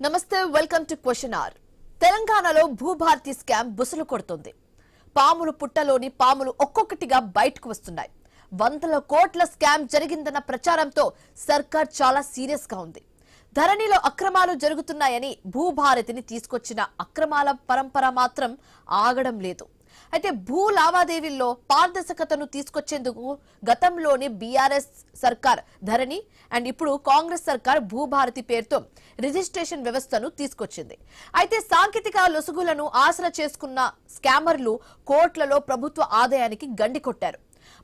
నమస్తే welcome to question hour. తెలంగాణలో Bhubharati scam బుసలు కొడుతుంది. పాములు పుట్టలోని పాములు ఒక్కొక్కటిగా బయటకు వస్తున్నాయి. వందల కోట్ల స్కామ్ జరిగిందన్న ప్రచారంతో సర్కార్ చాలా సీరియస్ గా ఉంది. ధరణిలో అక్రమాలు జరుగుతున్నాయని భూభారతిని తీసుకొచ్చిన అక్రమాల పరంపర మాత్రం ఆగడం లేదు. అయితే భూ లావాదేవీల్లో పారదర్శకతను తీసుకొచ్చేందుకు గతంలోని బీఆర్ఎస్ సర్కార్ ధరణి అండ్ ఇప్పుడు కాంగ్రెస్ సర్కార్ భూభారతి పేరుతో రిజిస్ట్రేషన్ వ్యవస్థను తీసుకొచ్చింది. అయితే సాంకేతిక లొసుగులను ఆసరా చేసుకున్న స్కామర్లు కోట్లలో ప్రభుత్వ ఆదాయానికి గండి కొట్టారు.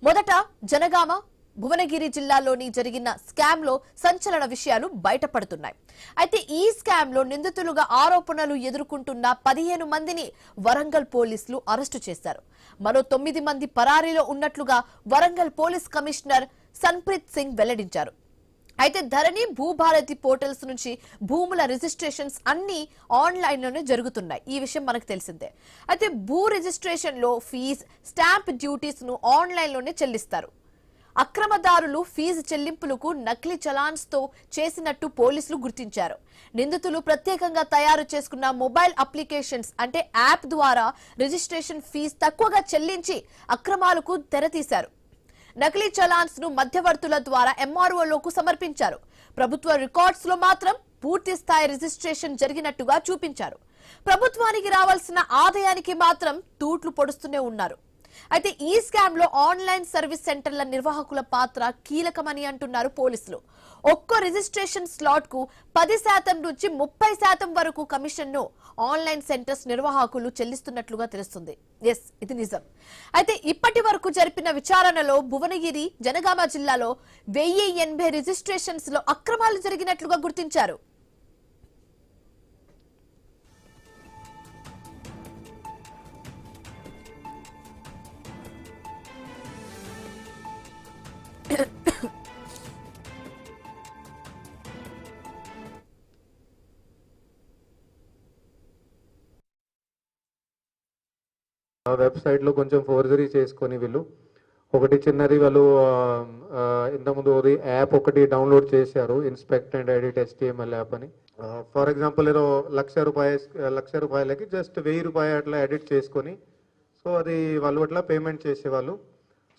మొదట జనగామ భువనగిరి జిల్లాలోని జరిగిన స్కామ్ లో సంచలన విషయాలు బయటపడుతున్నాయి. అయితే ఈ స్కామ్ లో నిందితులుగా ఆరోపణలు ఎదుర్కొంటున్న 15 మందిని వరంగల్ పోలీసులు అరెస్టు చేశారు. మరో 9 మంది పరారీలో ఉన్నట్లుగా వరంగల్ పోలీస్ కమిషనర్ సన్ప్రీత్ సింగ్ వెల్లడించారు. అయితే ధరణి భూభారతి పోర్టల్స్ నుంచి భూముల రిజిస్ట్రేషన్స్ అన్ని ఆన్లైన్ లోనే జరుగుతున్నాయి. ఈ విషయం మనకు తెలిసిందే. అయితే భూ రిజిస్ట్రేషన్ లో ఫీజు, స్టాంప్ డ్యూటీస్ ను ఆన్లైన్ లోనే చెల్లిస్తారు. అక్రమదారులు ఫీజు చెల్లింపులకు నకిలీ చలాన్స్ తో చేసినట్టు పోలీసులు గుర్తించారు. నిందితులు ప్రత్యేకంగా తయారు చేసుకున్న మొబైల్ అప్లికేషన్స్ అంటే యాప్ ద్వారా రిజిస్ట్రేషన్ ఫీజు తక్కువగా చెల్లించి అక్రమాలకు తెరతీశారు. నకిలీ చలాన్స్ ను మధ్యవర్తుల ద్వారా ఎంఆర్ఓలకు సమర్పించారు. ప్రభుత్వ రికార్డ్స్ లో మాత్రం పూర్తి స్థాయి రిజిస్ట్రేషన్ జరిగినట్టుగా చూపించారు. ప్రభుత్వానికి రావాల్సిన ఆదాయానికి మాత్రం తూట్లు పొడుస్తూనే ఉన్నారు. అయితే ఈ స్కామ్ లో ఆన్లైన్ సర్వీస్ సెంటర్ల నిర్వాహకుల పాత్ర కీలకమని అంటున్నారు పోలీసులు. ఒక్కో రిజిస్ట్రేషన్ స్లాట్ కు 10% నుంచి 30% వరకు కమిషన్ ను ఆన్లైన్ సెంటర్స్ నిర్వాహకులు చెల్లిస్తున్నట్లుగా తెలుస్తుంది. ఎస్, ఇది నిజం. అయితే ఇప్పటి వరకు జరిపిన విచారణలో భువనగిరి, జనగామ జిల్లాలో 1080 రిజిస్ట్రేషన్స్ లో అక్రమాలు జరిగినట్లుగా గుర్తించారు. వెబ్సైట్ లో కొంచెం ఫోర్జరీ చేసుకొని వీళ్ళు ఒకటి చిన్నది వాళ్ళు ఇంతకుముందు యాప్ ఒకటి డౌన్లోడ్ చేశారు, inspect and edit HTML app అని. ఫర్ ఎగ్జాంపుల్ ఏదో లక్ష రూపాయలకి జస్ట్ 1000 రూపాయలు అట్లా ఎడిట్ చేసుకొని సో అది వాళ్ళు అట్లా పేమెంట్ చేసేవాళ్ళు.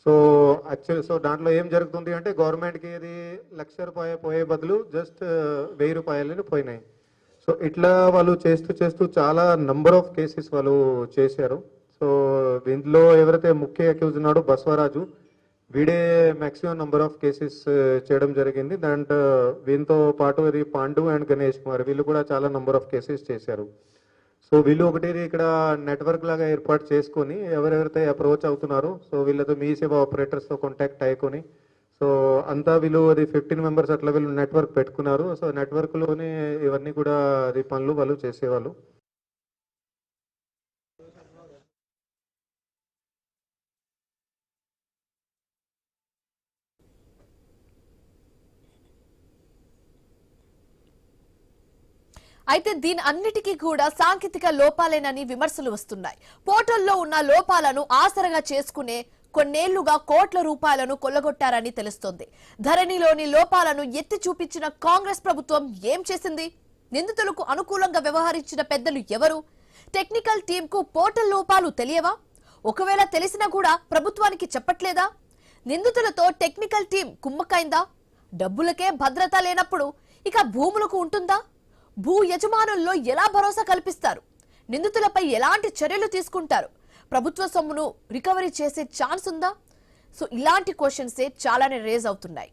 సో దాంట్లో ఏం జరుగుతుంది అంటే గవర్నమెంట్కి ఇది 1,00,000 రూపాయలు పోయే బదులు జస్ట్ 1000 రూపాయలని పోయినాయి. సో ఇట్లా వాళ్ళు చేస్తూ చాలా నంబర్ ఆఫ్ కేసెస్ వాళ్ళు చేశారు. సో దీంట్లో ఎవరైతే ముఖ్య అక్యూజ్ ఉన్నాడో బసవరాజు, వీడే మ్యాక్సిమం నంబర్ ఆఫ్ కేసెస్ చేయడం జరిగింది. వీళ్ళతో పాటు ఇది పాండు అండ్ గణేష్ కుమార్, వీళ్ళు కూడా చాలా నంబర్ ఆఫ్ కేసెస్ చేశారు. సో వీళ్ళు ఒకటి ఇక్కడ నెట్వర్క్ లాగా ఏర్పాటు చేసుకొని ఎవరెవరైతే అప్రోచ్ అవుతున్నారో సో వీళ్ళతో మీ సేవా ఆపరేటర్స్తో కాంటాక్ట్ అయ్యుకొని సో అంతా వీళ్ళు అది 15 మెంబర్స్ అట్లా వీళ్ళు నెట్వర్క్ పెట్టుకున్నారు. సో నెట్వర్క్లోనే ఇవన్నీ కూడా అది పనులు వాళ్ళు చేసేవాళ్ళు. అయితే దీని అన్నిటికీ కూడా సాంకేతిక లోపాలేనని విమర్శలు వస్తున్నాయి. పోర్టల్లో ఉన్న లోపాలను ఆసరగా చేసుకునే కొన్నేళ్లుగా కోట్ల రూపాయలను కొల్లగొట్టారని తెలుస్తోంది. ధరణిలోని లోపాలను ఎత్తి చూపించిన కాంగ్రెస్ ప్రభుత్వం ఏం చేసింది? నిందితులకు అనుకూలంగా వ్యవహరించిన పెద్దలు ఎవరు? టెక్నికల్ టీమ్ కు పోర్టల్ లోపాలు తెలియవా? ఒకవేళ తెలిసినా కూడా ప్రభుత్వానికి చెప్పట్లేదా? నిందితులతో టెక్నికల్ టీం కుమ్మక్కైందా? డబ్బులకే భద్రత లేనప్పుడు ఇక భూములకు ఉంటుందా? భూ యజమానుల్లో ఎలా భరోసా కల్పిస్తారు? నిందితులపై ఎలాంటి చర్యలు తీసుకుంటారు? ప్రభుత్వ సొమ్మును రికవరీ చేసే ఛాన్స్ ఉందా? సో ఇలాంటి క్వశ్చన్సే చాలానే రేజ్ అవుతున్నాయి.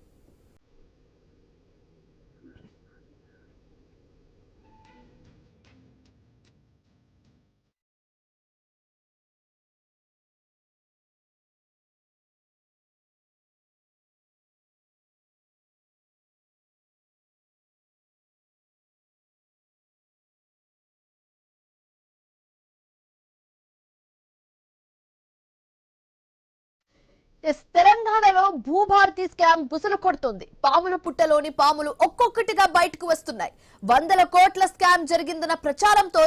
తెలంగాణలో భూభారతి స్కామ్ బుసలు కొడుతోంది. పాముల పుట్టలోని పాములు ఒక్కొక్కటిగా బయటకు వస్తున్నాయి. వందల కోట్ల స్కామ్ జరిగిందన్న ప్రచారంతో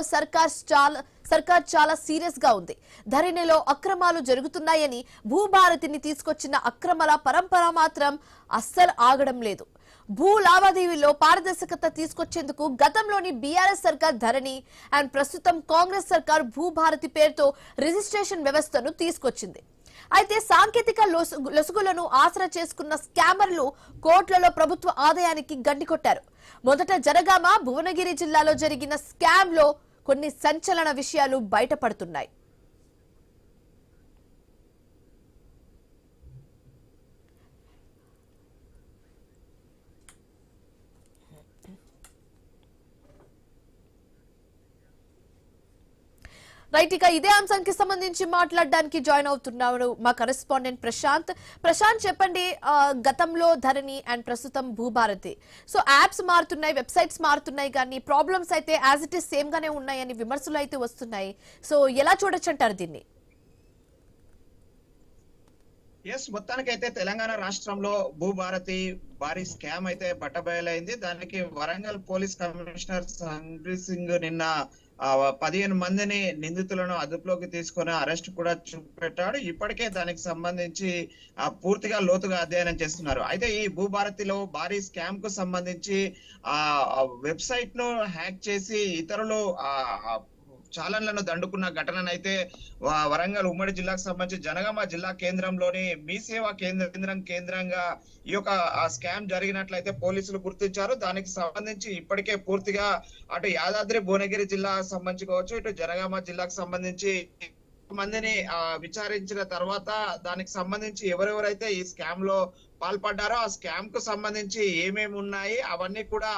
సర్కార్ చాలా సీరియస్ గా ఉంది. ధరణిలో అక్రమాలు జరుగుతున్నాయని భూభారతిని తీసుకొచ్చిన అక్రమాల పరంపర మాత్రం అస్సలు ఆగడం లేదు. భూ లావాదేవీలో పారదర్శకత తీసుకొచ్చేందుకు గతంలోని బీఆర్ఎస్ సర్కార్ ధరణి అండ్ ప్రస్తుతం కాంగ్రెస్ సర్కార్ భూభారతి పేరుతో రిజిస్ట్రేషన్ వ్యవస్థను తీసుకొచ్చింది. అయితే సాంకేతిక లొసుగులను ఆసరా చేసుకున్న స్కామర్లు కోట్లలో ప్రభుత్వ ఆదాయానికి గండికొట్టారు. మొదట జనగామ, భువనగిరి జిల్లాలో జరిగిన స్కామ్ లో కొన్ని సంచలన విషయాలు బయటపడుతున్నాయి. రైట్, ఇక ఇదే అంశానికి సంబంధించి మాట్లాడడానికి జాయిన్ అవుతున్నారు మా కరెస్పాండెంట్ ప్రశాంత్ చెప్పండి, గతంలో ధరణి అండ్ ప్రస్తుతం భూభారతి, సో యాప్స్ మారుతున్నాయి, వెబ్సైట్స్ మారుతున్నాయి, కానీ ప్రాబ్లమ్స్ అయితే యాజ్ ఇట్ ఈస్ సేమ్ గానే ఉన్నాయని విమర్శలు అయితే వస్తున్నాయి. సో ఎలా చూడొచ్చు అంటారు దీన్ని? మొత్తానికైతే తెలంగాణ రాష్ట్రంలో భూభారతి భారీ స్కామ్ అయితే బట్టబయలైంది. దానికి వరంగల్ పోలీస్ కమిషనర్ సంగ్రీత్ సింగ్ నిన్న 15 మందిని నిందితులను అదుపులోకి తీసుకుని అరెస్ట్ కూడా చూపెట్టాడు. ఇప్పటికే దానికి సంబంధించి పూర్తిగా లోతుగా అధ్యయనం చేస్తున్నారు. అయితే ఈ భూభారతిలో భారీ స్కామ్ కు సంబంధించి వెబ్సైట్ ను హ్యాక్ చేసి ఇతరులు చాలన్లను దండుకున్న ఘటననైతే వరంగల్ ఉమ్మడి జిల్లాకు సంబంధించి జనగామ జిల్లా కేంద్రంలోని మీ సేవా కేంద్రంగా ఈ యొక్క స్కామ్ జరిగినట్లయితే పోలీసులు గుర్తించారు. దానికి సంబంధించి ఇప్పటికే పూర్తిగా అటు యాదాద్రి భువనగిరి జిల్లాకు సంబంధించి కావచ్చు, ఇటు జనగామ జిల్లాకు సంబంధించి మందిని విచారించిన తర్వాత దానికి సంబంధించి ఎవరెవరైతే ఈ స్కామ్ లో పాల్పడ్డారో ఆ స్కామ్ కు సంబంధించి ఏమేమి ఉన్నాయి అవన్నీ కూడా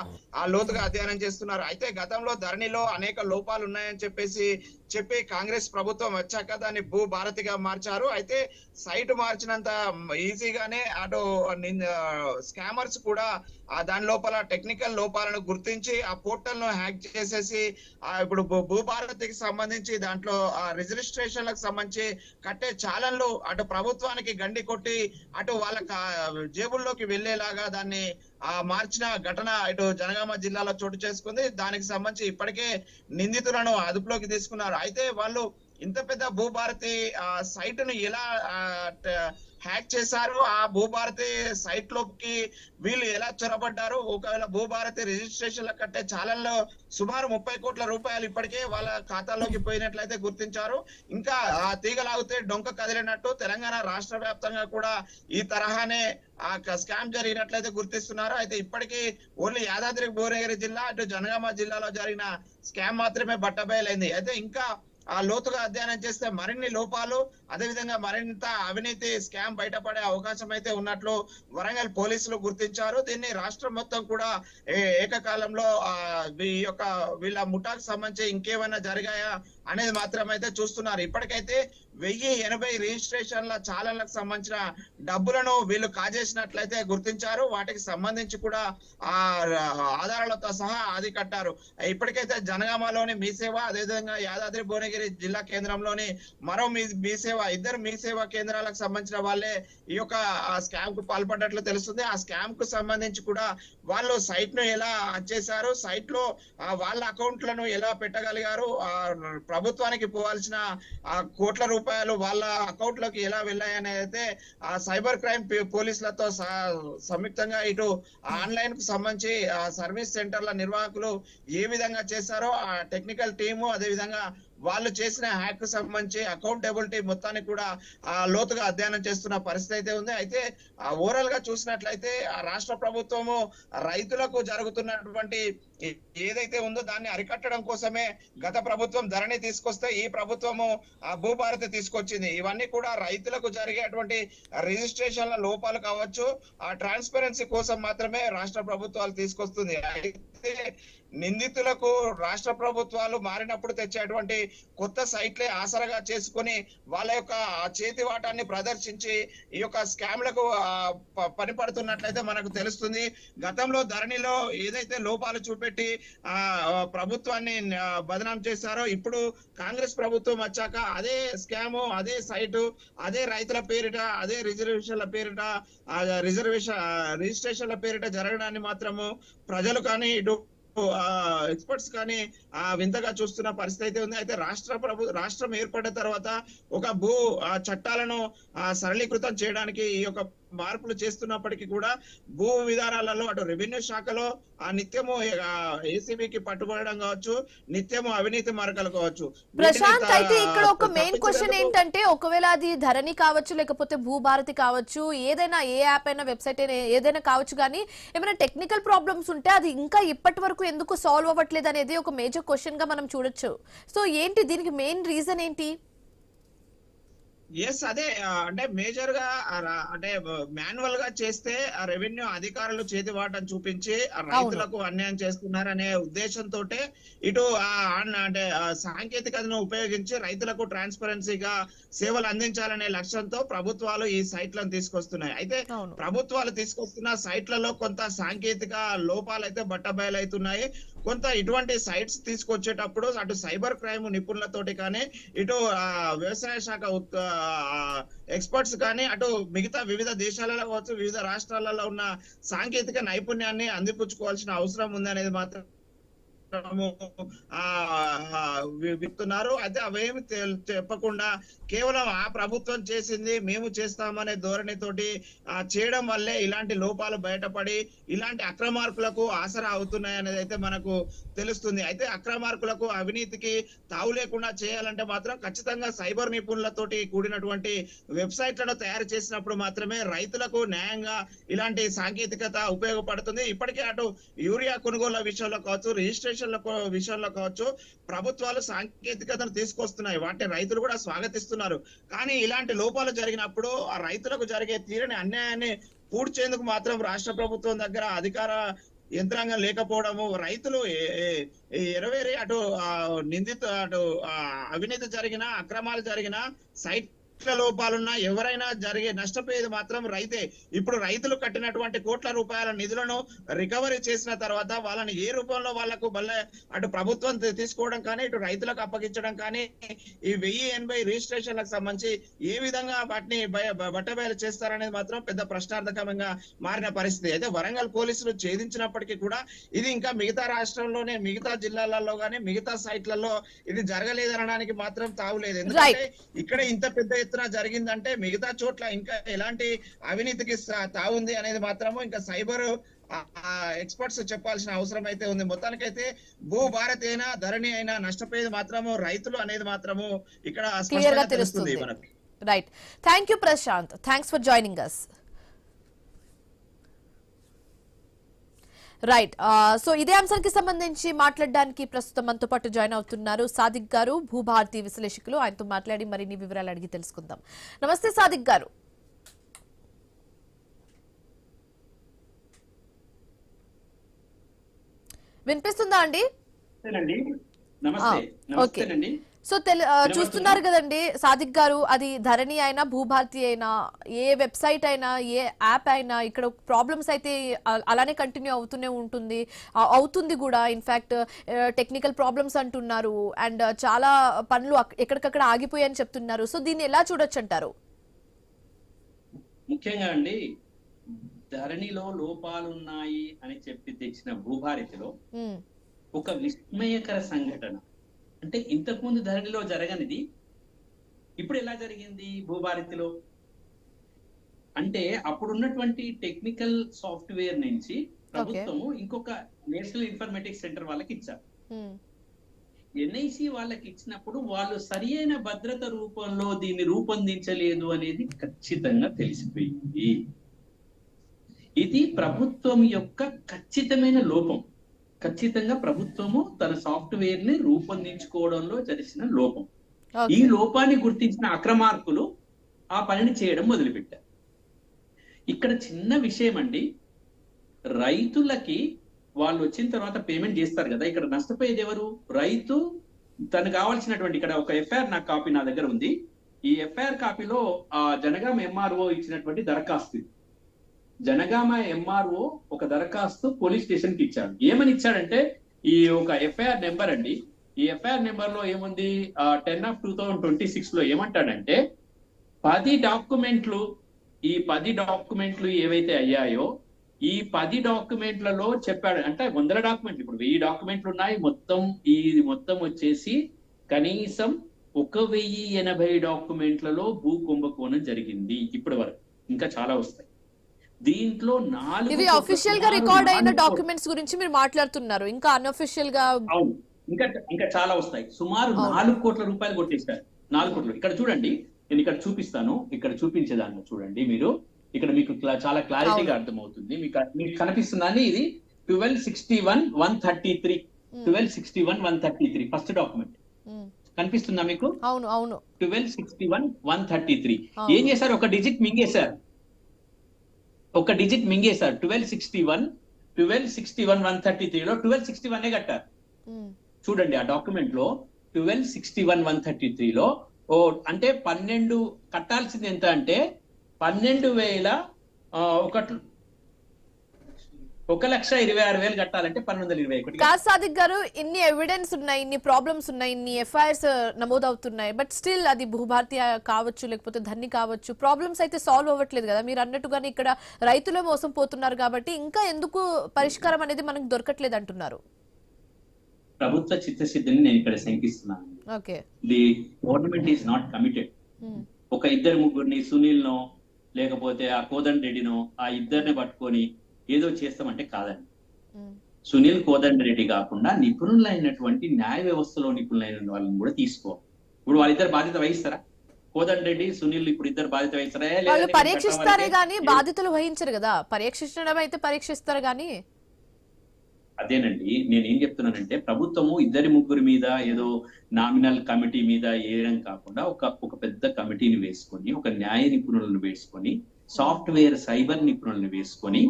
లోతుగా అధ్యయనం చేస్తున్నారు. అయితే గతంలో ధరణిలో అనేక లోపాలు ఉన్నాయని చెప్పి కాంగ్రెస్ ప్రభుత్వం వచ్చాక దాన్ని భూభారతిగా మార్చారు. అయితే సైట్ మార్చినంత ఈజీగానే అటు స్కామర్స్ కూడా దాని లోపల టెక్నికల్ లోపాలను గుర్తించి ఆ పోర్టల్ ను హ్యాక్ చేసేసి ఇప్పుడు భూభారతికి సంబంధించి దాంట్లో రిజిస్ట్రేషన్లకు సంబంధించి కట్టే చాలన్లు అటు ప్రభుత్వానికి గండి కొట్టి అటు వాళ్ళ జేబుల్లోకి వెళ్లేలాగా దాన్ని మార్చిన ఘటన ఇటు జనగామ జిల్లాలో చోటు చేసుకుంది. దానికి సంబంధించి ఇప్పటికే నిందితులను అదుపులోకి తీసుకున్నారు. అయితే వాళ్ళు ఇంత పెద్ద భూభారతి సైట్ ను ఎలా హ్యాక్ చేశారు, ఆ భూభారతి సైట్ లోకి వీళ్ళు ఎలా చొరబడ్డారు, ఒకవేళ భూభారతి రిజిస్ట్రేషన్ల కట్టే చాలన్లో సుమారు 30 కోట్ల రూపాయలు ఇప్పటికే వాళ్ళ ఖాతాలోకి పోయినట్లయితే గుర్తించారు. ఇంకా తీగలాగితే డొంక కదిలినట్టు తెలంగాణ రాష్ట్ర వ్యాప్తంగా కూడా ఈ తరహానే స్కామ్ జరిగినట్లయితే గుర్తిస్తున్నారు. అయితే ఇప్పటికీ ఓన్లీ యాదాద్రి భువనగిరి జిల్లా అటు జనగామ జిల్లాలో జరిగిన స్కామ్ మాత్రమే బట్టబయలైంది. అయితే ఇంకా లోతుగా అధ్యయనం చేస్తే మరిన్ని లోపాలు, అదేవిధంగా మరింత అవినీతి స్కామ్ బయటపడే అవకాశం అయితే ఉన్నట్లు వరంగల్ పోలీసులు గుర్తించారు. దీన్ని రాష్ట్రం మొత్తం కూడా ఏకకాలంలో వీళ్ళ ముఠాకు సంబంధించి ఇంకేమైనా జరిగాయా అనేది మాత్రం అయితే చూస్తున్నారు. ఇప్పటికైతే 1080 రిజిస్ట్రేషన్ల చాలన్లకు సంబంధించిన డబ్బులను వీళ్ళు కాజేసినట్లయితే గుర్తించారు. వాటికి సంబంధించి కూడా ఆధారాలతో సహా ఆది కట్టారు. ఇప్పటికైతే జనగామలోని మీ సేవ, అదేవిధంగా యాదాద్రి భువనగిరి జిల్లా కేంద్రంలోని మరో మీ సేవ, ఇద్దరు మీ సేవా కేంద్రాలకు సంబంధించిన వాళ్ళే ఈ యొక్క స్కామ్ కు పాల్పడ్డట్లు తెలుస్తుంది. ఆ స్కామ్ కు సంబంధించి కూడా వాళ్ళు సైట్ ను ఎలా చేశారు, సైట్ లో వాళ్ళ అకౌంట్లను ఎలా పెట్టగలిగారు, ప్రభుత్వానికి పోవాల్సిన కోట్ల రూపాయలు వాళ్ళ అకౌంట్ లోకి ఎలా వెళ్ళాయనేది అయితే సైబర్ క్రైమ్ పోలీసులతో సంయుక్తంగా ఇటు ఆన్లైన్ కు సంబంధించి సర్వీస్ సెంటర్ల నిర్వాహకులు ఏ విధంగా చేశారో ఆ టెక్నికల్ టీము, అదే విధంగా వాళ్ళు చేసిన హ్యాక్ కు సంబంధించి అకౌంటబిలిటీ మొత్తాన్ని కూడా లోతుగా అధ్యయనం చేస్తున్న పరిస్థితి అయితే ఉంది. అయితే ఓవరాల్ గా చూసినట్లయితే రాష్ట్ర ప్రభుత్వము రైతులకు జరుగుతున్నటువంటి ఏదైతే ఉందో దాన్ని అరికట్టడం కోసమే గత ప్రభుత్వం ధరణి తీసుకొస్తే ఈ ప్రభుత్వము భూభారతి తీసుకొచ్చింది. ఇవన్నీ కూడా రైతులకు జరిగేటువంటి రిజిస్ట్రేషన్ల లోపాలు కావచ్చు, ఆ ట్రాన్స్పరెన్సీ కోసం మాత్రమే రాష్ట్ర ప్రభుత్వాలు తీసుకొస్తుంది. అయితే నిందితులకు రాష్ట్ర ప్రభుత్వాలు మారినప్పుడు తెచ్చేటువంటి కొత్త సైట్లే ఆసరగా చేసుకుని వాళ్ళ యొక్క చేతి వాటాన్ని ప్రదర్శించి ఈ యొక్క స్కామ్లకు పనిపడుతున్నట్లయితే మనకు తెలుస్తుంది. గతంలో ధరణిలో ఏదైతే లోపాలు చూపెట్టి ప్రభుత్వాన్ని బదనాం చేశారో ఇప్పుడు కాంగ్రెస్ ప్రభుత్వం వచ్చాక అదే స్కాము, అదే సైటు, అదే రైతుల పేరిట, అదే రిజర్వేషన్ల పేరిట రిజిస్ట్రేషన్ల పేరిట జరగడాన్ని మాత్రము ప్రజలు కానీ ఇటు ఎక్స్పర్ట్స్ కానీ వింతగా చూస్తున్న పరిస్థితి అయితే ఉంది. అయితే రాష్ట్రం ఏర్పడిన తర్వాత ఒక చట్టాలను సరళీకృతం చేయడానికి ఈ యొక్క మార్పులు చేస్తున్నప్పటికీ కూడా భూ విధానాలలో అటు రెవెన్యూ శాఖలో ఆ నిత్యము ఏసీబీకి పట్టుబడడం కావచ్చు, నిత్యము అవినీతి మార్గాలు కావచ్చు. ప్రశాంత్, అయితే ఇక్కడ ఒక మెయిన్ క్వశ్చన్ ఏంటంటే, ఒకవేళ అది ధరణి కావచ్చు లేకపోతే భూభారతి కావచ్చు, ఏదైనా ఏ యాప్ అయినా వెబ్సైట్ అయినా ఏదైనా కావచ్చు, కానీ ఏమైనా టెక్నికల్ ప్రాబ్లమ్స్ ఉంటే అది ఇంకా ఇప్పటి వరకు ఎందుకు సాల్వ్ అవ్వట్లేదు అనేది ఒక మేజర్ క్వశ్చన్ గా మనం చూడొచ్చు. సో ఏంటి దీనికి మెయిన్ రీజన్ ఏంటి? ఎస్, అదే అంటే మేజర్ గా అంటే మాన్యువల్ గా చేస్తే ఆ రెవెన్యూ అధికారులు చేతివాటం చూపించి రైతులకు అన్యాయం చేస్తున్నారనే ఉద్దేశంతో ఇటు అంటే సాంకేతికతను ఉపయోగించి రైతులకు ట్రాన్స్పరెన్సీగా సేవలు అందించాలనే లక్ష్యంతో ప్రభుత్వాలు ఈ సైట్లను తీసుకొస్తున్నాయి. అయితే ప్రభుత్వాలు తీసుకొస్తున్న సైట్లలో కొంత సాంకేతిక లోపాలు అయితే బట్టబయలవుతున్నాయి. కొంత ఇటువంటి సైట్స్ తీసుకొచ్చేటప్పుడు అటు సైబర్ క్రైమ్ నిపుణులతోటి కానీ, ఇటు వ్యవసాయ శాఖ ఎక్స్పర్ట్స్ కానీ, అటు మిగతా వివిధ దేశాలలో కావచ్చు, వివిధ రాష్ట్రాలలో ఉన్న సాంకేతిక నైపుణ్యాన్ని అందిపుచ్చుకోవాల్సిన అవసరం ఉంది అనేది మాత్రం విత్తున్నారు. అయితే అవేమి చెప్పకుండా కేవలం ఆ ప్రభుత్వం చేసింది మేము చేస్తామనే ధోరణితోటి చేయడం వల్లే ఇలాంటి లోపాలు బయటపడి ఇలాంటి అక్రమార్కులకు ఆసరా అవుతున్నాయి అనేది అయితే మనకు తెలుస్తుంది. అయితే అక్రమార్కులకు అవినీతికి తావు లేకుండా చేయాలంటే మాత్రం ఖచ్చితంగా సైబర్ నిపుణులతోటి కూడినటువంటి వెబ్సైట్లను తయారు చేసినప్పుడు మాత్రమే రైతులకు న్యాయంగా ఇలాంటి సాంకేతికత ఉపయోగపడుతుంది. ఇప్పటికే అటు యూరియా కొనుగోళ్ల విషయంలో కావచ్చు, రిజిస్ట్రేషన్ విషయంలో కావచ్చు, ప్రభుత్వాలు సాంకేతికతను తీసుకొస్తున్నాయి. వాటిని రైతులు కూడా స్వాగతిస్తున్నారు. కానీ ఇలాంటి లోపాలు జరిగినప్పుడు ఆ రైతులకు జరిగే తీరని అన్యాయాన్ని పూడ్చేందుకు మాత్రం రాష్ట్ర ప్రభుత్వం దగ్గర అధికార యంత్రాంగం లేకపోవడము, రైతులు ఎరవేరి అటు అటు అవినీతి జరిగినా, అక్రమాలు జరిగినా, సైట్ లోపాలున్నా ఎవరైనా జరిగే నష్టపోయేది మాత్రం రైతే. ఇప్పుడు రైతులు కట్టినటువంటి కోట్ల రూపాయల నిధులను రికవరీ చేసిన తర్వాత వాళ్ళని ఏ రూపంలో వాళ్లకు మళ్ళీ అటు ప్రభుత్వం తీసుకోవడం కానీ, ఇటు రైతులకు అప్పగించడం కానీ, ఈ 1080 రిజిస్ట్రేషన్లకు సంబంధించి ఏ విధంగా వాటిని బట్టబయలు చేస్తారనేది మాత్రం పెద్ద ప్రశ్నార్థకంగా మారిన పరిస్థితి. అయితే వరంగల్ పోలీసులు ఛేదించినప్పటికీ కూడా ఇది ఇంకా మిగతా రాష్ట్రంలోనే మిగతా జిల్లాలలో కానీ మిగతా సైట్లలో ఇది జరగలేదనడానికి మాత్రం తావులేదు. ఎందుకంటే ఇక్కడ ఇంత పెద్ద ఎత్తున జరిగిందంటే మిగతా చోట్ల ఇంకా ఎలాంటి అవినీతికి తావుంది అనేది మాత్రము ఇంకా సైబర్ ఎక్స్పర్ట్స్ చెప్పాల్సిన అవసరం అయితే ఉంది. మొత్తానికైతే భూభారతి అయినా ధరణి అయినా నష్టపోయేది మాత్రము రైతులు అనేది మాత్రము ఇక్కడ స్పష్టంగా తెలుస్తుంది మనకి. Right, thank you Prashant, thanks for joining us. Right, so ఇదే అంశానికి సంబంధించి మాట్లాడడానికి ప్రస్తుతం మనతో పాటు జాయిన్ అవుతున్నారు సాదిక్ గారు, భూభారతి విశ్లేషకులు. ఆయనతో మాట్లాడి మరిన్ని వివరాలు అడిగి తెలుసుకుందాం. నమస్తే సాదిక్ గారు. వినిపిస్తుందా అండి? ఓకే, సో చూస్తున్నారు కదండి సాదిక్ గారు, అది ధరణి అయినా భూభారతి అయినా ఏ వెబ్సైట్ అయినా ఏ యాప్ అయినా ఇక్కడ ప్రాబ్లమ్స్ అయితే అలానే కంటిన్యూ అవుతుంది కూడా. ఇన్ఫాక్ట్ టెక్నికల్ ప్రాబ్లమ్స్ అంటున్నారు అండ్ చాలా పనులు ఎక్కడికక్కడ ఆగిపోయాయని చెప్తున్నారు. సో దీన్ని ఎలా చూడొచ్చు అంటారు? ముఖ్యంగా అండి, ధరణిలో లోపాలున్నాయి అని చెప్పి తెచ్చిన భూభారతిలో ఒక విస్మయకర సంఘటన. అంటే ఇంతకుముందు ధరణిలో జరగనిది ఇప్పుడు ఎలా జరిగింది భూభారతిలో అంటే, అప్పుడున్నటువంటి టెక్నికల్ సాఫ్ట్వేర్ నుంచి ప్రభుత్వము ఇంకొక నేషనల్ ఇన్ఫర్మేటిక్స్ సెంటర్ వాళ్ళకి ఇచ్చారు. ఎన్ఐసి వాళ్ళకి ఇచ్చినప్పుడు వాళ్ళు సరి అయిన భద్రత రూపంలో దీన్ని రూపొందించలేదు అనేది ఖచ్చితంగా తెలిసిపోయింది. ఇది ప్రభుత్వం యొక్క ఖచ్చితమైన లోపం. ఖచ్చితంగా ప్రభుత్వము తన సాఫ్ట్వేర్ ని రూపొందించుకోవడంలో జరిసిన లోపం. ఈ లోపాన్ని గుర్తించిన అక్రమార్కులు ఆ పనిని చేయడం మొదలుపెట్టారు. ఇక్కడ చిన్న విషయం అండి, రైతులకి వాళ్ళు వచ్చిన తర్వాత పేమెంట్ చేస్తారు కదా, ఇక్కడ నష్టపోయేది ఎవరు? రైతు. తనకు కావాల్సినటువంటి, ఇక్కడ ఒక ఎఫ్ఐఆర్ నాకు కాపీ నా దగ్గర ఉంది. ఈ ఎఫ్ఐఆర్ కాపీలో ఆ జనగామ ఎంఆర్ఓ ఇచ్చినటువంటి దరఖాస్తు. జనగామ ఎంఆర్ఓ ఒక దరఖాస్తు పోలీస్ స్టేషన్ కి ఇచ్చాడు. ఏమని ఇచ్చాడంటే, ఈ ఒక ఎఫ్ఐఆర్ నెంబర్ అండి, ఈ ఎఫ్ఐఆర్ నెంబర్ లో ఏముంది, 10/2026 లో ఏమంటాడంటే, 10 డాక్యుమెంట్లు, ఈ 10 డాక్యుమెంట్లు ఏవైతే అయ్యాయో ఈ 10 డాక్యుమెంట్లలో చెప్పాడు. అంటే 100 డాక్యుమెంట్లు, ఇప్పుడు 1000 డాక్యుమెంట్లు ఉన్నాయి. మొత్తం వచ్చేసి కనీసం 1080 డాక్యుమెంట్లలో భూ కుంభకోణం జరిగింది ఇప్పటి వరకు. ఇంకా చాలా వస్తాయి. దీంట్లో 4 ఇవి అఫీషియల్ గా రికార్డ్ అయిన డాక్యుమెంట్స్ గురించి మీరు మాట్లాడుతున్నారు, ఇంకా అన్అఫీషియల్ గా అవును, ఇంకా చాలా వస్తాయి. సుమారు 4 కోట్ల రూపాయలు కొట్టేశారు. 4 కోట్లు. ఇక్కడ చూడండి, నేను ఇక్కడ చూపిస్తాను, ఇక్కడ చూపించేదాన్ని చూడండి మీరు. ఇక్కడ మీకు చాలా క్లారిటీగా అర్థమవుతుంది. మీకు కనిపిస్తుందని ఇది 1261,133 1261,133 ఫస్ట్ డాక్యుమెంట్ కనిపిస్తుందా మీకు? అవును అవును 1261,133. ఏం చేశారు? ఒక డిజిట్ మింగేశారు. 1261,133 లో 1261 కట్టారు. చూడండి ఆ డాక్యుమెంట్ లో 1261,133 లో అంటే 12 కట్టాల్సింది ఎంత అంటే 1,26,000 కట్టాలంటే 1221. కాదు సాదిక్ గారు, ఇన్ని ఎవిడెన్స్ ఉన్నాయి, ఇన్ని ప్రాబ్లమ్స్ ఉన్నాయి, ఇన్ని ఎఫ్ఐఆర్స్ నమోదవుతున్నాయి, బట్ స్టిల్ అది భూభారతి కావచ్చు లేకపోతే ధన్ని కావచ్చు, ప్రాబ్లమ్స్ అయితే సాల్వ్ అవ్వట్లేదు కదా. మీరు అన్నట్టుగానే ఇక్కడ రైతులే మోసం పోతున్నారు కాబట్టి ఇంకా ఎందుకు పరిష్కారం అనేది మనకు దొరకట్లేదు అంటున్నారు? ప్రభుత్వ చిత్తశుద్ధిని నేను ఇక్కడ శంకిస్తున్నాను. Okay, the government is not committed. ఒక 2-3 సునీల్ నో లేకపోతే ఆ కోదండ్ రెడ్డినో ఆ ఇద్దరిని పట్టుకొని ఏదో చేస్తామంటే కాదండి. సునీల్ కోదండ్ రెడ్డి కాకుండా నిపుణులైనటువంటి న్యాయ వ్యవస్థలో నిపుణులైన వాళ్ళని కూడా తీసుకో. ఇప్పుడు వాళ్ళిద్దరు బాధ్యత వహిస్తారా? కోదండ్ రెడ్డి, సునీల్ ఇప్పుడు ఇద్దరు బాధ్యత వహిస్తారా? వాళ్ళు పరీక్షిస్తారే గానీ బాధ్యతలు వహించరు కదా. పరీక్షించడం అయితే పరీక్షిస్తారు గానీ. అదేనండి, నేను ఏం చెప్తున్నానంటే ప్రభుత్వము 2-3 మీద ఏదో నామినల్ కమిటీ మీద వేయడం కాకుండా ఒక పెద్ద కమిటీని వేసుకొని, ఒక న్యాయ నిపుణులను వేసుకొని, సాఫ్ట్వేర్ సైబర్ నిపుణులను వేసుకొని,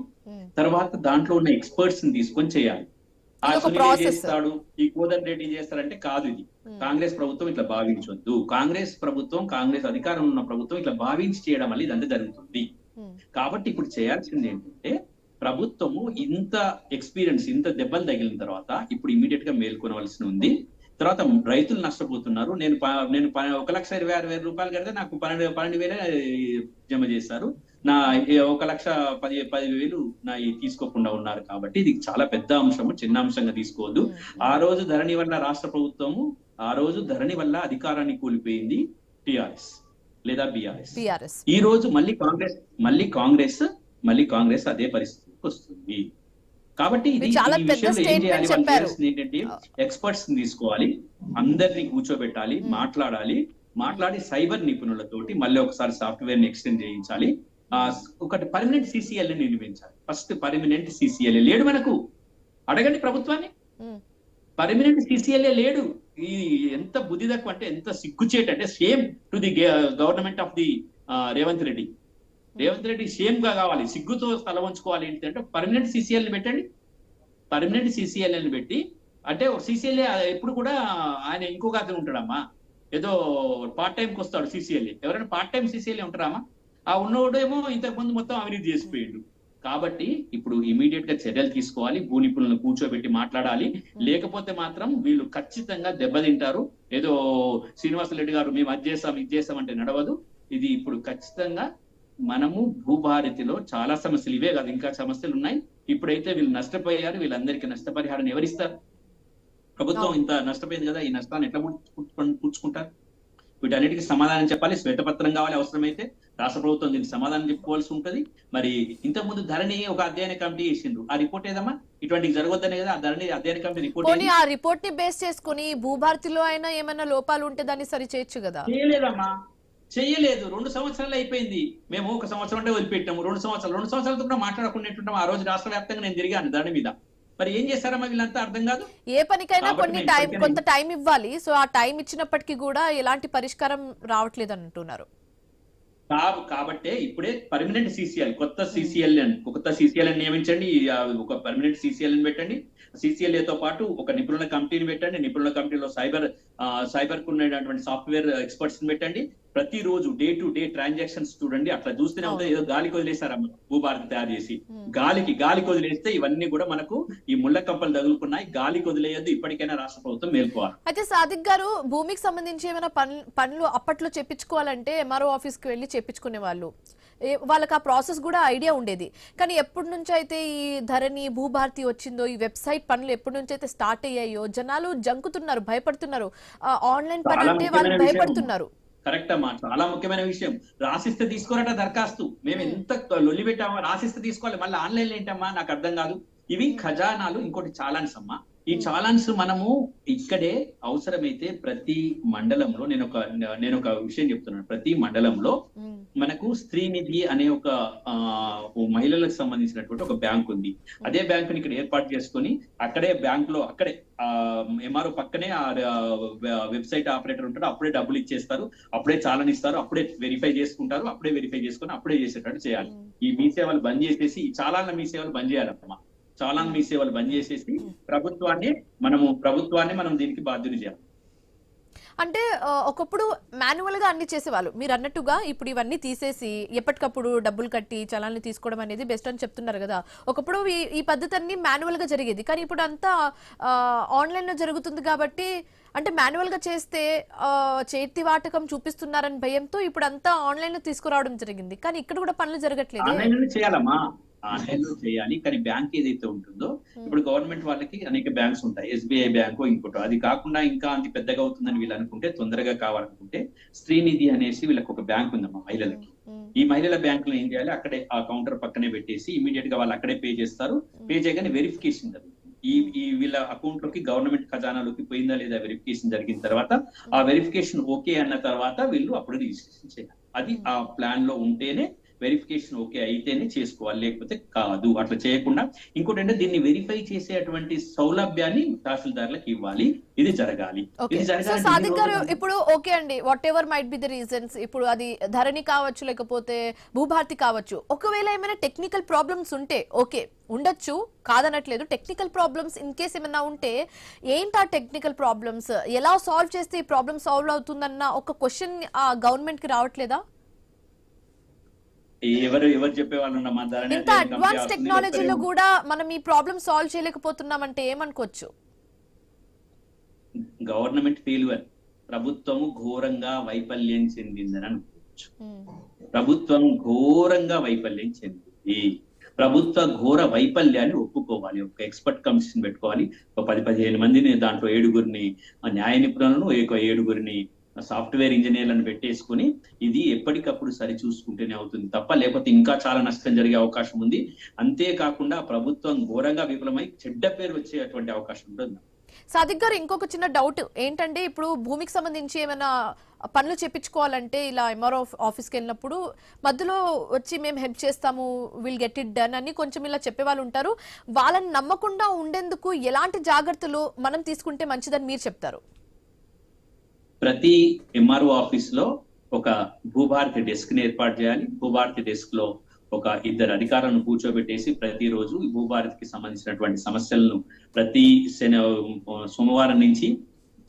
తర్వాత దాంట్లో ఉన్న ఎక్స్పర్ట్స్ ని తీసుకొని చేయాలి. ఆ సునీల్ చేస్తాడు, ఈ కోదండ్ రెడ్డి చేస్తారంటే కాదు. ఇది కాంగ్రెస్ ప్రభుత్వం ఇట్లా భావించొద్దు. కాంగ్రెస్ అధికారంలో ఉన్న ప్రభుత్వం ఇట్లా భావించి చేయడం వల్ల ఇదంతా జరుగుతుంది. కాబట్టి ఇప్పుడు చేయాల్సింది ఏంటంటే ప్రభుత్వము ఇంత ఎక్స్పీరియన్స్, ఇంత దెబ్బలు తగిలిన తర్వాత ఇప్పుడు ఇమీడియట్ గా మేల్కొనవలసి ఉంది. తర్వాత రైతులు నష్టపోతున్నారు. నేను 1,26,000 కడితే నాకు 12,000 జమ చేశారు. నా 1,10,000 నా తీసుకోకుండా ఉన్నారు. కాబట్టి ఇది చాలా పెద్ద అంశము, చిన్న అంశంగా తీసుకోవద్దు. ఆ రోజు ధరణి వల్ల రాష్ట్ర ప్రభుత్వము, ఆ రోజు ధరణి వల్ల అధికారాన్ని కూలిపోయింది టిఆర్ఎస్ లేదా బిఆర్ఎస్. ఈ రోజు మళ్ళీ కాంగ్రెస్ అదే పరిస్థితికి వస్తుంది. కాబట్టి ఏంటంటే ఎక్స్పర్ట్స్ ని తీసుకోవాలి, అందరినీ కూర్చోబెట్టాలి, మాట్లాడి సైబర్ నిపుణులతోటి మళ్ళీ ఒకసారి సాఫ్ట్వేర్ ని ఎక్స్టెండ్ చేయించాలి. ఒకటి పర్మనెంట్ సిసిఎల్ ని నిర్మించాలి. ఫస్ట్ పర్మనెంట్ సిసిఎల్ లేడు మనకు. అడగండి ప్రభుత్వాన్ని, పర్మనెంట్ సిసిఎల్ లేడు. ఈ ఎంత బుద్ధి తక్కువ అంటే, ఎంత సిగ్గుచేట అంటే, same to the government of the Revanth Reddy same గా కావాలి, సిగ్గుతో తల వంచుకోవాలి. ఏంటంటే పర్మనెంట్ సిసిఎల్ ని పెట్టండి. పర్మనెంట్ సిసిఎల్ ని పెట్టి, అంటే సిసిఎల్ ఎప్పుడు కూడా ఆయన ఇంకొక అతను ఉంటాడమ్మా, ఏదో పార్ట్ టైంకి వస్తాడు సిసిఎల్. ఎవరైనా పార్ట్ టైం సిసిఎల్ ఉంటారామా? ఆ ఉన్నోడేమో ఇంతకు ముందు మొత్తం అవినీతి చేసిపోయిండు. కాబట్టి ఇప్పుడు ఇమీడియట్ గా చర్యలు తీసుకోవాలి, భూ నిపుణులను కూర్చోబెట్టి మాట్లాడాలి. లేకపోతే మాత్రం వీళ్ళు ఖచ్చితంగా దెబ్బతింటారు. ఏదో శ్రీనివాసరెడ్డి గారు మేము అది చేస్తాం అంటే నడవదు. ఇది ఇప్పుడు ఖచ్చితంగా మనము భూభారతిలో చాలా సమస్యలు, ఇవే కాదు ఇంకా సమస్యలు ఉన్నాయి. ఇప్పుడైతే వీళ్ళు నష్టపోయారు, వీళ్ళందరికీ నష్టపరిహారం ఎవరిస్తారు? ప్రభుత్వం ఇంత నష్టపోయింది కదా, ఈ నష్టాన్ని ఎట్లా పూడ్చుకుంటారు? వీటన్నిటికీ సమాధానం చెప్పాలి. శ్వేతపత్రం కావాలి, అవసరమైతే రాష్ట్ర ప్రభుత్వం దీనికి సమాధానం చెప్పుకోవాల్సి ఉంటది. మరి ఇంతకుముందు ధరణి ఒక అధ్యయన కమిటీ చేసిండ్రు, ఆ రిపోర్ట్ ఏదమ్మా? ఇటువంటివి జరగొద్దనే కదా ఆ ధరణి అధ్యయన కమిటీ రిపోర్ట్. ఆ రిపోర్ట్ ని బేస్ చేసుకుని భూభారతిలో అయినా ఏమైనా లోపాలు ఉంటే దాన్ని సరి చేయొచ్చు కదా. చేయలేదమ్మా, చెయ్యలేదు. 2 సంవత్సరాలు అయిపోయింది. మేము 1 సంవత్సరం అంటే వదిలిపెట్టాము. 2 సంవత్సరాలతో కూడా మాట్లాడకుండా ఆ రోజు రాష్ట్ర వ్యాప్తంగా నేను తిరిగాను దాని మీద. మరి ఏం చేస్తారమ్మా వీళ్ళంతా? అర్థం కాదు. ఏ పనికైనా కొంత టైం ఇవ్వాలి. సో ఆ టైం ఇచ్చినప్పటికీ కూడా ఎలాంటి పరిష్కారం రావట్లేదు అంటున్నారు. కాబట్టే ఇప్పుడే పర్మనెంట్ సిసిఎల్, కొత్త సిసిఎల్ నియమించండి. ఒక పర్మనెంట్ సిసిఎల్ ని పెట్టండి. సిసిఎల్ తో పాటు ఒక నిపుణుల కమిటీని పెట్టండి. నిపుణుల కమిటీలో సైబర్ కు ఉన్నటువంటి సాఫ్ట్వేర్ ఎక్స్పర్ట్స్ ని పెట్టండి. ప్రతిరోజు డే టు డే ట్రాన్సాక్షన్స్ చూడండి. అట్లా చూస్తేనే ఉంటుంది. ఏదో గాలికి వదిలేశారమ్మ భూభారతి తయారు చేసి, గాలికి వదిలేస్తే ఇవన్నీ కూడా మనకు ఈ ముళ్ళ కంపలు తగులుకున్నాయి. గాలికి వదిలేయద్దు. ఇప్పటికైనా రాష్ట్ర ప్రభుత్వం మేల్కోవాలి. అయితే సాదిక్ గారు, భూమికి సంబంధించి ఏమైనా పనులు అప్పట్లో చెప్పించుకోవాలంటే ఎంఆర్ఓ ఆఫీస్ కి వెళ్ళి చెప్పించుకునే వాళ్ళు, వాళ్ళకి ఆ ప్రాసెస్ కూడా ఐడియా ఉండేది. కానీ ఎప్పటి నుంచి అయితే ఈ ధరణి భూభారతి వచ్చిందో, ఈ వెబ్సైట్ పనులు ఎప్పటి నుంచి అయితే స్టార్ట్ అయ్యాయో, జనాలు జంకుతున్నారు, భయపడుతున్నారు. ఆన్లైన్ పని అంటే వాళ్ళు భయపడుతున్నారు. కరెక్ట్ అమ్మా, చాలా ముఖ్యమైన విషయం. రాసిస్తే తీసుకోరట దరఖాస్తు. మేము ఎంత లొల్లి పెట్టామో, రాసిస్తే తీసుకోవాలి, మళ్ళీ ఆన్లైన్ ఏంటమ్మా నాకు అర్థం కాదు. ఇవి ఖజానాలు. ఇంకోటి చాలాన్స్ అమ్మా. ఈ చాలాన్స్ మనము ఇక్కడే అవసరమైతే ప్రతి మండలంలో, నేను ఒక విషయం చెప్తున్నాను, ప్రతి మండలంలో మనకు స్త్రీనిధి అనే ఒక మహిళలకు సంబంధించినటువంటి ఒక బ్యాంక్ ఉంది. అదే బ్యాంకుని ఇక్కడ ఏర్పాటు చేసుకొని అక్కడే బ్యాంక్ లో అక్కడే ఎంఆర్ఓ పక్కనే ఆ వెబ్సైట్ ఆపరేటర్ ఉంటాడు, అప్పుడే డబ్బులు ఇచ్చేస్తారు, అప్పుడే చాలాన్ ఇస్తారు, అప్పుడే వెరిఫై చేసుకుంటారు, అప్పుడే వెరిఫై చేసుకుని అప్పుడే చేసేటట్టు చేయాలి. ఈ మీ సేవలు బంద్ చేసేసి ఈ చాలాన్ మీ సేవలు బంద్ చేయాలమ్మా. చాలాన్ మీ సేవలు బంద్ చేసేసి ప్రభుత్వాన్ని మనం దీనికి బాధ్యులు చేయాలి. అంటే ఒకప్పుడు మాన్యువల్ గా అన్ని చేసేవాళ్ళు, మీరు అన్నట్టుగా ఇప్పుడు ఇవన్నీ తీసేసి ఎప్పటికప్పుడు డబ్బులు కట్టి చలాన్ని తీసుకోవడం అనేది బెస్ట్ అని చెప్తున్నారు కదా. ఒకప్పుడు ఈ పద్ధతి అన్ని మాన్యువల్ గా జరిగేది, కానీ ఇప్పుడు అంతా ఆన్లైన్ లో జరుగుతుంది కాబట్టి, అంటే మాన్యువల్ గా చేస్తే చేతి వాటకం చూపిస్తున్నారని భయంతో ఇప్పుడు అంతా ఆన్లైన్ లో తీసుకురావడం జరిగింది. కానీ ఇక్కడ కూడా పనులు జరగట్లేదు. ఆన్లైన్ లో చేయాలి, కానీ బ్యాంక్ ఏదైతే ఉంటుందో, ఇప్పుడు గవర్నమెంట్ వాళ్ళకి అనేక బ్యాంక్స్ ఉంటాయి, ఎస్బీఐ బ్యాంకు ఇంకోటో. అది కాకుండా ఇంకా అంత పెద్దగా అవుతుందని వీళ్ళు అనుకుంటే, తొందరగా కావాలనుకుంటే స్త్రీనిధి అనేసి వీళ్ళకి ఒక బ్యాంక్ ఉందమ్మా మహిళలకి. ఈ మహిళల బ్యాంక్ లో ఏం చేయాలి, అక్కడే ఆ కౌంటర్ పక్కనే పెట్టేసి ఇమీడియట్ గా వాళ్ళు అక్కడే పే చేస్తారు. పే చేయగానే వెరిఫికేషన్ జరుగుతుంది. ఈ వీళ్ళ అకౌంట్ లోకి గవర్నమెంట్ ఖజానాలోకి పోయిందా లేదా వెరిఫికేషన్ జరిగిన తర్వాత, ఆ వెరిఫికేషన్ ఓకే అన్న తర్వాత వీళ్ళు అప్పుడు రిజిస్ట్రేషన్ చేయాలి. అది ఆ ప్లాన్ లో ఉంటేనే, వెరిఫికేషన్ ఓకే అయితేనే చేసుకోవాలి, లేకపోతే కాదు. అట్లా చేయకుండా ఇంకోటి అంటే దీన్ని వెరిఫై చేసేటువంటి సౌలభ్యాన్ని తహసీల్దార్లకు ఇవ్వాలి. ఇది జరగాలి. సాదిక్ గారు, ఇప్పుడు ఓకే అండి, what ever might be the reasons, ఇప్పుడు అది ధరణి కావచ్చు, లేకపోతే భూభారతి కావచ్చు, ఒకవేళ ఏమైనా టెక్నికల్ ప్రాబ్లమ్స్ ఉంటే ఓకే ఉండొచ్చు, కాదనట్లేదు. టెక్నికల్ ప్రాబ్లమ్స్ ఇన్ కేస్ ఏమైనా ఉంటే ఏంటి ఆ టెక్నికల్ ప్రాబ్లమ్స్, ఎలా సాల్వ్ చేస్తే ఈ ప్రాబ్లమ్ సాల్వ్ అవుతుందన్న ఒక క్వశ్చన్ గవర్నమెంట్ కి రావట్లేదా? ఎవరు చెప్పేవాళ్ళు ఇంత అడ్వాన్స్ టెక్నాలజీలో కూడా మనం ఈ ప్రాబ్లమ్ సాల్వ్ చేయలేకపోతున్నామంటే ఏమనుకోవచ్చు? గవర్నమెంట్ ఫెయిల్యూర్, ప్రభుత్వము ఘోరంగా వైఫల్యం చెందిందని అనుకోవచ్చు. ప్రభుత్వం ఘోరంగా వైఫల్యం చెందింది. ప్రభుత్వ ఘోర వైఫల్యాన్ని ఒప్పుకోవాలి. ఒక ఎక్స్పర్ట్ కమిషన్ పెట్టుకోవాలి. ఒక 10-15 మందిని, దాంట్లో 7గురిని న్యాయ నిపుణులను, 7గురిని సాఫ్ట్వేర్ ఇంజనీర్లను పెట్టేసుకుని ఇది ఎప్పటికప్పుడు సరి చూసుకుంటేనే అవుతుంది తప్ప, లేకపోతే ఇంకా చాలా నష్టం జరిగే అవకాశం ఉంది. అంతేకాకుండా ప్రభుత్వం ఘోరంగా విఫలమై చెడ్డ పేరు వచ్చేటువంటి అవకాశం ఉంటుంది. సాదిక్ గారు, ఇంకొక చిన్న డౌట్ ఏంటంటే, ఇప్పుడు భూమికి సంబంధించి ఏమైనా పనులు చేపించుకోవాలంటే ఇలా ఎంఆర్ఓ ఆఫీస్కి వెళ్ళినప్పుడు మధ్యలో వచ్చి మేము హెల్ప్ చేస్తాము, విల్ గెట్ ఇట్ డన్ అని కొంచెం ఇలా చెప్పేవాళ్ళు ఉంటారు. వాళ్ళని నమ్మకుండా ఉండేందుకు ఎలాంటి జాగ్రత్తలు మనం తీసుకుంటే మంచిదని మీరు చెప్తారు? ప్రతి ఎంఆర్ఓ ఆఫీస్ లో ఒక భూభారతి డెస్క్ ని ఏర్పాటు చేయాలి. భూభారతి డెస్క్ లో ఒక 2 అధికారులను కూర్చోబెట్టేసి ప్రతిరోజు భూభారతికి సంబంధించినటువంటి సమస్యలను ప్రతి సోమవారం నుంచి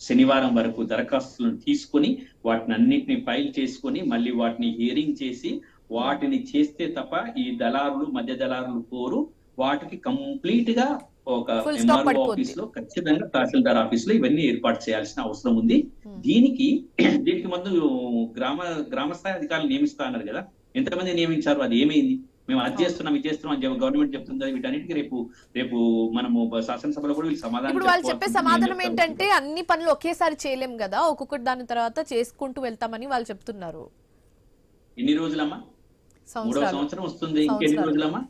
శనివారం వరకు దరఖాస్తులను తీసుకొని వాటిని అన్నిటిని ఫైల్ చేసుకొని మళ్ళీ వాటిని హియరింగ్ చేసి వాటిని చేస్తే తప్ప ఈ దళారులు, మధ్య దళారులు పోరు. వాటికి కంప్లీట్ గా ఒక ఎంఆర్ఓ ఆఫీస్ లో, ఖచ్చితంగా తహసీల్దార్ ఆఫీస్ లో ఇవన్నీ ఏర్పాటు చేయాల్సిన అవసరం ఉంది. దీనికి ముందు గ్రామ స్థాయి అధికారులు నియమిస్తా అన్నారు కదా, ఎంతమంది నియమించారు, అది ఏమైంది? మేము అది చేస్తున్నాం, ఇది చేస్తున్నాం అని గవర్నమెంట్ చెప్తుంది. వీటన్నిటికీ రేపు మనము శాసనసభలో కూడా సమాధానం. ఇప్పుడు వాళ్ళు చెప్పే సమాధానం ఏంటంటే, అన్ని పనులు ఒకేసారి చేయలేం కదా, ఒక్కొక్కటి దాని తర్వాత చేసుకుంటూ వెళ్తామని వాళ్ళు చెప్తున్నారు. ఎన్ని రోజులమ్మా? 3వ సంవత్సరం వస్తుంది. ఇంకెన్ని రోజులమ్మా?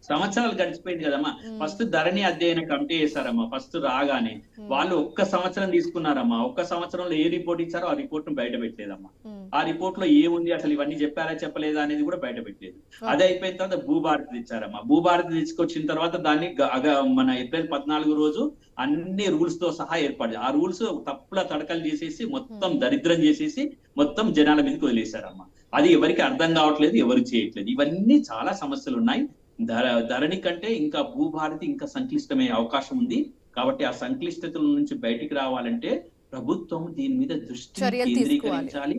సంవత్సరాలు గడిచిపోయింది కదమ్మా. ఫస్ట్ ధరణి అధ్యయన కమిటీ వేశారమ్మా. ఫస్ట్ రాగానే వాళ్ళు 1 సంవత్సరం తీసుకున్నారమ్మా. 1 సంవత్సరంలో ఏ రిపోర్ట్ ఇచ్చారో ఆ రిపోర్ట్ ను బయట పెట్టలేదమ్మా. ఆ రిపోర్ట్ లో ఏముంది, అసలు ఇవన్నీ చెప్పారా చెప్పలేదా అనేది కూడా బయట పెట్టలేదు. అది అయిపోయిన తర్వాత భూభారతి ఇచ్చారమ్మా. భూభారతి తీసుకొచ్చిన తర్వాత దాన్ని మన ఏప్రిల్ 14 రోజు అన్ని రూల్స్ తో సహా ఏర్పాటు, ఆ రూల్స్ తప్పుల తడకలు చేసేసి మొత్తం దరిద్రం చేసేసి మొత్తం జనాల మీదకి వదిలేశారమ్మా. అది ఎవరికి అర్థం కావట్లేదు, ఎవరు చేయట్లేదు. ఇవన్నీ చాలా సమస్యలు ఉన్నాయి. ధరణి కంటే ఇంకా భూభారతి ఇంకా సంక్లిష్టమయ్యే అవకాశం ఉంది. కాబట్టి ఆ సంక్లిష్టతల నుంచి బయటికి రావాలంటే ప్రభుత్వం దీని మీద దృష్టి కేంద్రీకరించాలి.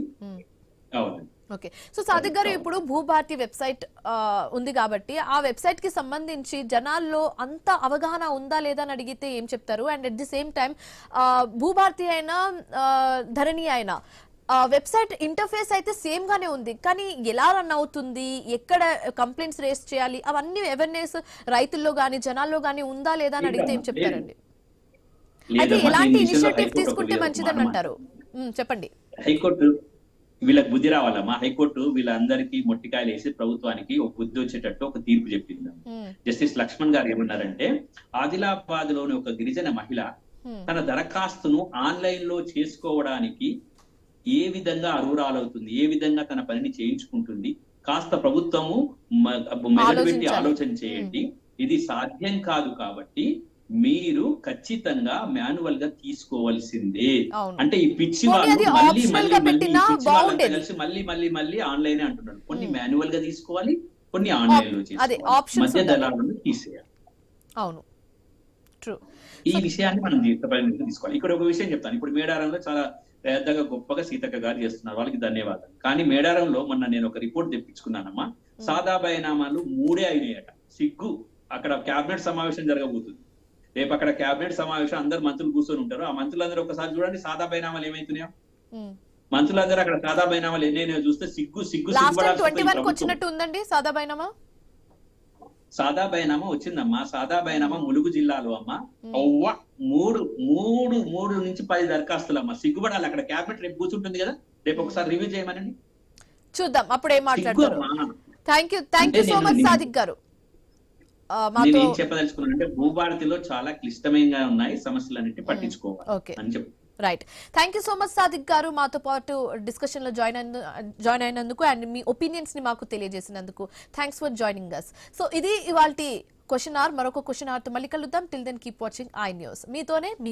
ఓకే, సో సాదిక్ గారు, ఇప్పుడు భూభారతి వెబ్సైట్ ఉంది కాబట్టి ఆ వెబ్సైట్ కి సంబంధించి జనాల్లో అంత అవగాహన ఉందా లేదా అని అడిగితే ఏం చెప్తారు? And at the same time Bhubharati అయినా ధరణి అయినా వెబ్సైట్ ఇంటర్ఫేస్ అయితే సేమ్ గానే ఉంది, కానీ ఎలా రన్ అవుతుంది, ఎక్కడ కంప్లైంట్స్ రేస్ చేయాలి, అవన్నీ అవేర్నెస్ రైతుల్లో గానీ జనాల్లో గానీ ఉందా లేదా అని అడిగితే ఏం చెప్తారండి? అయితే ఎలాంటి ఇనిషియేటివ్ తీసుకుంటే మంచిదని అంటారు? చెప్పండి. వీళ్ళకి బుద్ధి రావాలమ్మా. హైకోర్టు వీళ్ళందరికీ మొట్టికాయలు వేసి ప్రభుత్వానికి ఒక బుద్ధి వచ్చేటట్టు ఒక తీర్పు చెప్పింది. జస్టిస్ లక్ష్మణ్ గారు ఏమన్నారంటే, ఆదిలాబాద్ లోని ఒక గిరిజన మహిళ తన దరఖాస్తును ఆన్లైన్ లో చేసుకోవడానికి ఏ విధంగా అర్హురాలవుతుంది, ఏ విధంగా తన పనిని చేయించుకుంటుంది, కాస్త ప్రభుత్వము మెదడు పెట్టి ఆలోచన చేయండి. ఇది సాధ్యం కాదు కాబట్టి మీరు ఖచ్చితంగా మాన్యువల్ గా తీసుకోవాల్సిందే. అంటే ఈ పిచ్చి వాళ్ళు కలిసి మళ్ళీ ఆన్లైన్ అంటున్నారు. కొన్ని మాన్యువల్ గా తీసుకోవాలి, కొన్ని ఆన్లైన్ లో చేసుకోవాలి, మధ్య దళాలను తీసేయాలి. అవును, ఈ విషయాన్ని మనం తీసుకోవాలి. ఇక్కడ ఒక విషయం చెప్తాను. ఇప్పుడు మేడారంలో చాలా పెద్దగా గొప్పగా సీతక్క గారు చేస్తున్నారు, వాళ్ళకి ధన్యవాదాలు. కానీ మేడారంలో మొన్న నేను ఒక రిపోర్ట్ తెప్పించుకున్నానమ్మా. సాదా బైనామాలు 3 అయినాయట. సిగ్గు. అక్కడ కేబినెట్ సమావేశం జరగబోతుంది రేపు. అక్కడ కేబినెట్ సమావేశం, అందరు మంత్రులు కూర్చొని ఉంటారు. ఆ మంత్రులందరూ ఒకసారి చూడండి సాదా బైనామాలు ఏమైతున్నాయో. మంత్రులందరూ అక్కడ సాదా బైనామాలు ఎన్నైనా చూస్తే వచ్చినట్టు ఉందండి. సాదా బైనామా వచ్చిందమ్మా. సాదా బైనామా ములుగు జిల్లాలో అమ్మా 3 నుంచి 10 దరఖాస్తులమ్మా. సిగ్గుపడాలి. అక్కడ క్యాబినెట్ రేపు కూర్చుంటుంది కదా, రేపు ఒకసారి రివ్యూ చేయమనండి, చూద్దాం అప్పుడు ఏం మాట్లాడతారు. Thank you so much Sadiq గారు. నేను ఏం చెప్పదలుచుకున్నానంటే, భూభారతిలో చాలా క్లిష్టంగా ఉన్నాయి సమస్యలన్నింటినీ పట్టించుకోవాలి అని చెప్పి. Right. Thank you so much Sadiq గారు, మాతో పాటు డిస్కషన్ లో జాయిన్ అయినందుకు అండ్ మీ ఒపీనియన్స్ ని మాకు తెలియజేసినందుకు. Thanks for joining us. So ఇది ఇవాల్టి క్వశ్చన్ అవర్. మరొక క్వశ్చన్ అవర్ తో మళ్ళీ కలుద్దాం. Till then keep watching i News. మీతోనే మీ